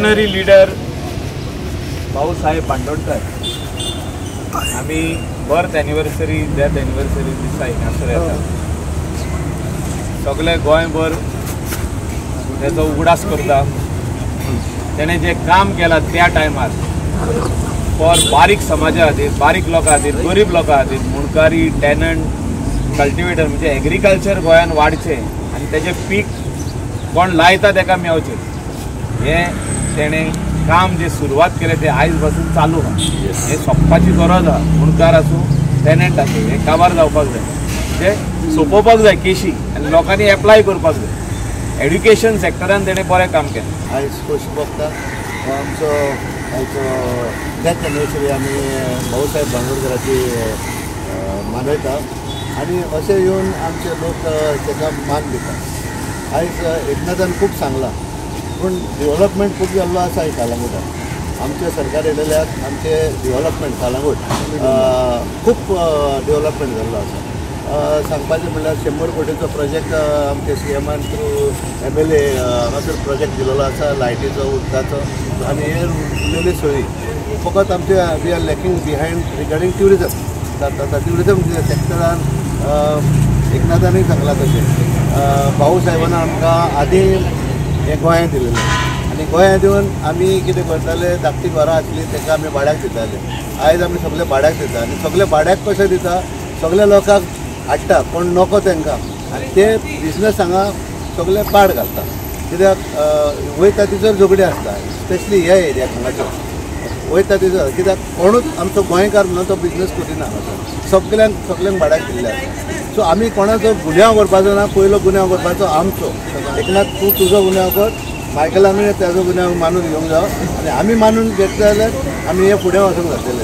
Visionary leader Bhausaheb Bandodkar आम्ही birth anniversary death anniversary दिसा हिंगासर येता सगळे गोंयभर तेजो उगडास करता। तेणें जे काम केलां त्या टायमार फॉर बारीक समाजा खातीर, बारीक लोकां खातीर, गरीब लोकां खातीर, मुणकारी, टॅनंट, कल्टिवेटर म्हणजे एग्रीकल्चर गोंयान वाडचें आनी तेजें पीक कोण लायता ताका मेळचें हें तेणें काम जे सुरवात केलें तें आयज पासून चालू आहा। हें सोंपपाची गरज आहा। मुणकार आसूं, टॅनंट आसूं, हें काबार जावपाक जाय, म्हणजे सोंपोवपाक जाय केशी आनी लोकांनी एप्लाय करपाक जाय। एड्युकेशन सेक्टरान तेणें बरें काम केलें। आयज पयशे बघता आमचो डेथ एनिवर्सरी आमी भाऊसाहेब बांदोडकराची मनयता आनी अशें येवन आमचे लोक ताका मान दितात। आयज एकनाथान खूब सांगलां पूण डेव्हलपमेंट खूब जाल्लो आसा कळंगूटात। आमचे सरकार येयल्याक आमचे डेव्हलपमेंट कळंगूट खूब डेव्हलपमेंट जाल्लो आसा। सांगपाचें म्हणल्यार 100 कोटीचो प्रोजेक्ट आमचे CMान थ्रू MLA हांगासर प्रोजेक्ट दिल्लो आसा लायटीचो, उदकाचो आनी हे उरलेली सोयी फकत आमचे we are lacking behind regarding tourism. Tourism सेक्टरान एकनाथानूय सांगलां तशें भाऊ साहेबान आमकां आदीं हे गोंयांत दिलेलें आनी गोंयांत येवन आमी कितें करताले, धाकटी घरां आसली ताका आमी भाड्याक दिताले। आयज आमी सगळे भाड्याक दिता आनी सगळे भाड्याक कशें दिता, सगळे लोकांक हाडटा कोण नको तांकां आनी ते बिजनस हांगा सगळे पाड घालता। कित्याक वयता तिचर झगडी आसता, स्पेशली ह्या एरियाक हांगासर वयता तिचर, कित्याक कोणूच आमचो गोंयकार म्हणून तो बिजनस करिना हांगासर, सगळ्यांक भाड्याक दिल्ले आसा। सो आमी कोणाचो गुन्यांव करपाचो ना, पयलो गुन्यांव करपाचो आमचो। एकनाथ तूं तुजो गुन्यांव कर, मायकलानूय तेजो गुन्यांव मानून घेवंक जाय आनी आमी मानून घेतले जाल्यार आमी हे फुडें वचूंक जातलें।